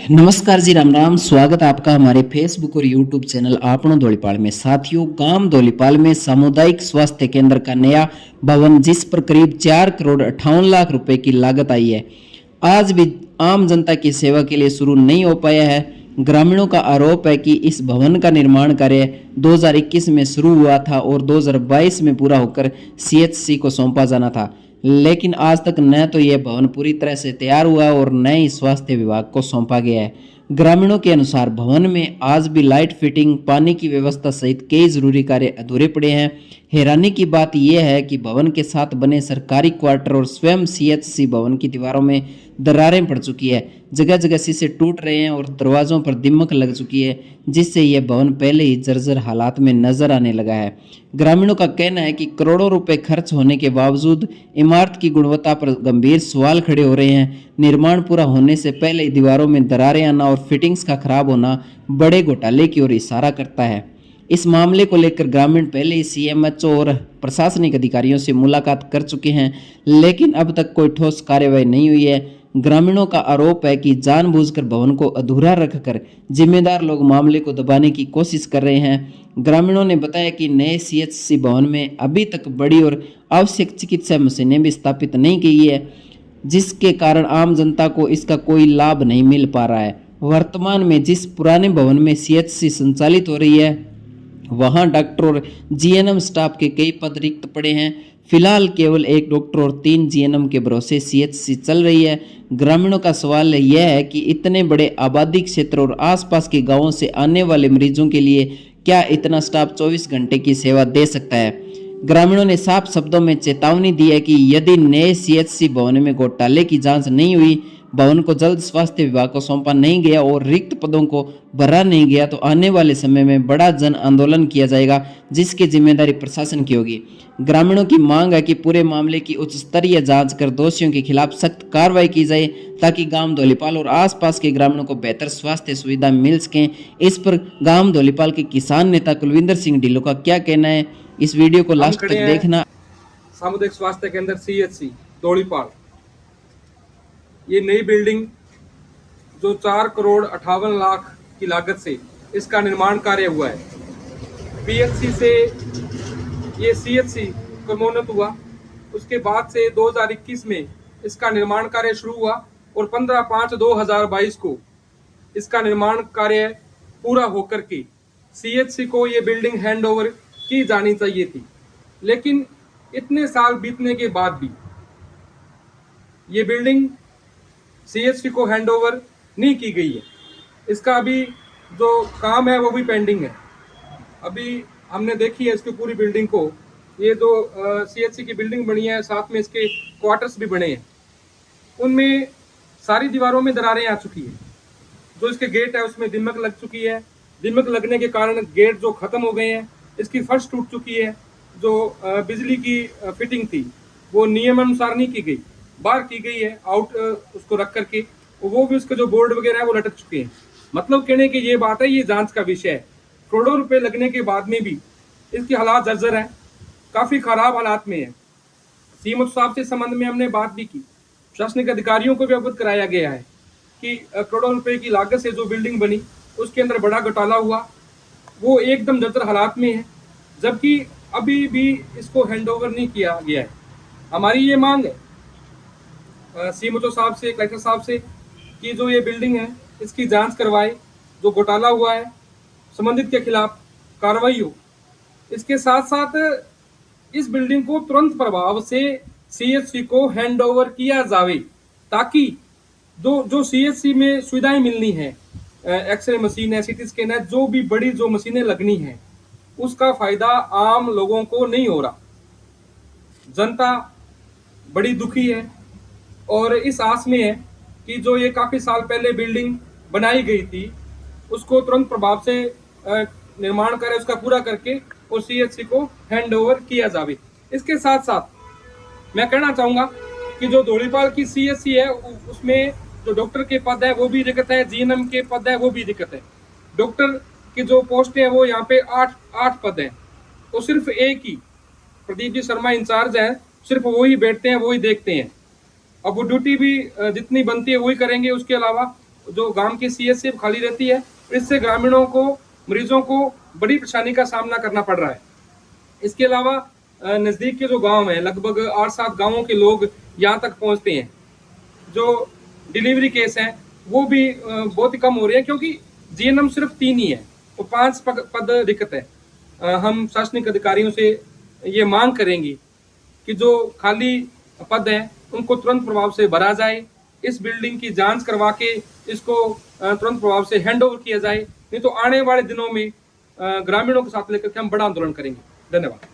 नमस्कार जी, राम राम। स्वागत है आपका हमारे फेसबुक और यूट्यूब चैनल आपनो धौलीपाल में। साथियों, गांव धौलीपाल में सामुदायिक स्वास्थ्य केंद्र का नया भवन जिस पर करीब 4 करोड़ 58 लाख रुपए की लागत आई है, आज भी आम जनता की सेवा के लिए शुरू नहीं हो पाया है। ग्रामीणों का आरोप है कि इस भवन का निर्माण कार्य 2021 में शुरू हुआ था और 2022 में पूरा होकर सीएचसी को सौंपा जाना था, लेकिन आज तक न तो यह भवन पूरी तरह से तैयार हुआ और न ही स्वास्थ्य विभाग को सौंपा गया है। ग्रामीणों के अनुसार भवन में आज भी लाइट फिटिंग, पानी की व्यवस्था सहित कई जरूरी कार्य अधूरे पड़े हैं। हैरानी की बात यह है कि भवन के साथ बने सरकारी क्वार्टर और स्वयं सीएचसी भवन की दीवारों में दरारें पड़ चुकी है, जगह जगह शीशे टूट रहे हैं और दरवाजों पर दीमक लग चुकी है, जिससे यह भवन पहले ही जर्जर हालात में नजर आने लगा है। ग्रामीणों का कहना है कि करोड़ों रुपए खर्च होने के बावजूद इमारत की गुणवत्ता पर गंभीर सवाल खड़े हो रहे हैं। निर्माण पूरा होने से पहले दीवारों में दरारें आना और फिटिंग्स का खराब होना बड़े घोटाले की ओर इशारा करता है। इस मामले को लेकर ग्रामीण पहले ही सीएमएचओ और प्रशासनिक अधिकारियों से मुलाकात कर चुके हैं, लेकिन अब तक कोई ठोस कार्यवाही नहीं हुई है। ग्रामीणों का आरोप है कि जानबूझकर भवन को अधूरा रखकर जिम्मेदार लोग मामले को दबाने की कोशिश कर रहे हैं। ग्रामीणों ने बताया कि नए सीएचसी भवन में अभी तक बड़ी और आवश्यक चिकित्सा मशीनें भी स्थापित नहीं की है, जिसके कारण आम जनता को इसका कोई लाभ नहीं मिल पा रहा है। वर्तमान में जिस पुराने भवन में सीएचसी संचालित हो रही है, वहां डॉक्टर और जीएनएम स्टाफ के कई पद रिक्त पड़े हैं। फिलहाल केवल एक डॉक्टर और 3 जीएनएम के भरोसे सीएचसी चल रही है। ग्रामीणों का सवाल यह है कि इतने बड़े आबादी क्षेत्र और आसपास के गांवों से आने वाले मरीजों के लिए क्या इतना स्टाफ 24 घंटे की सेवा दे सकता है। ग्रामीणों ने साफ शब्दों में चेतावनी दी है कि यदि नए सीएचसी भवन में घोटाले की जांच नहीं हुई, भवन को जल्द स्वास्थ्य विभाग को सौंपा नहीं गया और रिक्त पदों को भरा नहीं गया, तो आने वाले समय में बड़ा जन आंदोलन किया जाएगा, जिसकी जिम्मेदारी प्रशासन की होगी। ग्रामीणों की मांग है कि पूरे मामले की उच्च स्तरीय जांच कर दोषियों के खिलाफ सख्त कार्रवाई की जाए, ताकि गांव धौलीपाल और आसपास के ग्रामीणों को बेहतर स्वास्थ्य सुविधा मिल सके। इस पर गांव धौलीपाल के किसान नेता कुलविंदर सिंह ढिल्लों का क्या कहना है, इस वीडियो को लास्ट तक देखना। सामुदायिक स्वास्थ्य केंद्र सीएचसी धौलीपाल, ये नई बिल्डिंग जो 4 करोड़ 58 लाख की लागत से इसका निर्माण कार्य हुआ है। पीएचसी से ये सीएचसी क्रमोन्नत हुआ, उसके बाद से 2021 में इसका निर्माण कार्य शुरू हुआ और 15/5/2022 को इसका निर्माण कार्य पूरा होकर के सीएचसी को ये बिल्डिंग हैंड ओवर की जानी चाहिए थी। लेकिन इतने साल बीतने के बाद भी ये बिल्डिंग सीएचसी को हैंड ओवर नहीं की गई है। इसका अभी जो काम है वो भी पेंडिंग है। अभी हमने देखी है इसकी पूरी बिल्डिंग को, ये जो सीएचसी की बिल्डिंग बनी है, साथ में इसके क्वार्टर्स भी बने हैं, उनमें सारी दीवारों में दरारें आ चुकी है। जो इसके गेट है उसमें दीमक लग चुकी है। दीमक लगने के कारण गेट जो खत्म हो गए हैं, इसकी फर्श टूट चुकी है। जो बिजली की फिटिंग थी वो नियमानुसार नहीं की गई, बाहर की गई है आउट उसको रख करके, वो भी उसके जो बोर्ड वगैरह है वो लटक चुके हैं। मतलब कहने की ये बात है, ये जांच का विषय है। करोड़ों रुपए लगने के बाद में भी इसकी हालात जर्जर है, काफी खराब हालात में है। सीएमओ साहब से संबंध में हमने बात भी की, प्रशासनिक अधिकारियों को भी अवगत कराया गया है कि करोड़ों रुपए की लागत से जो बिल्डिंग बनी उसके अंदर बड़ा घोटाला हुआ, वो एकदम जर्जर हालात में है, जबकि अभी भी इसको हैंडओवर नहीं किया गया है। हमारी ये मांग है सीएमओ साहब से, कलेक्टर साहब से, कि जो ये बिल्डिंग है इसकी जांच करवाए, जो घोटाला हुआ है संबंधित के खिलाफ कार्रवाई हो। इसके साथ साथ इस बिल्डिंग को तुरंत प्रभाव से सीएचसी को हैंडओवर किया जावे, ताकि जो सीएचसी में सुविधाएं मिलनी है, एक्सरे मशीन है, सीटी स्कैन है, जो भी बड़ी जो मशीनें लगनी है, उसका फायदा आम लोगों को नहीं हो रहा। जनता बड़ी दुखी है और इस आस में है कि जो ये काफी साल पहले बिल्डिंग बनाई गई थी उसको तुरंत प्रभाव से निर्माण कार्य उसका पूरा करके और सीएचसी को हैंड ओवर किया जावे। इसके साथ साथ मैं कहना चाहूंगा कि जो धौलीपाल की सीएचसी है उसमें जो डॉक्टर के पद है वो भी रिक्त है, जीएनएम के पद है वो भी रिक्त है। डॉक्टर की जो पोस्ट है वो यहाँ पे 8 पद है, तो सिर्फ एक ही प्रदीप जी शर्मा इंचार्ज है, सिर्फ वही बैठते हैं, वही देखते हैं। अब वो ड्यूटी भी जितनी बनती है वही करेंगे, उसके अलावा जो गांव की सीएचसी खाली रहती है, इससे ग्रामीणों को, मरीजों को बड़ी परेशानी का सामना करना पड़ रहा है। इसके अलावा नज़दीक के जो गांव हैं, लगभग 8-7 गांवों के लोग यहाँ तक पहुँचते हैं। जो डिलीवरी केस हैं वो भी बहुत ही कम हो रहे हैं, क्योंकि जीएनएम सिर्फ 3 ही है, तो 5 पद रिक्त है। हम प्रशासनिक अधिकारियों से ये मांग करेंगे कि जो खाली पद हैं उनको तुरंत प्रभाव से भरा जाए, इस बिल्डिंग की जांच करवा के इसको तुरंत प्रभाव से हैंड ओवर किया जाए, नहीं तो आने वाले दिनों में ग्रामीणों के साथ लेकर के हम बड़ा आंदोलन करेंगे। धन्यवाद।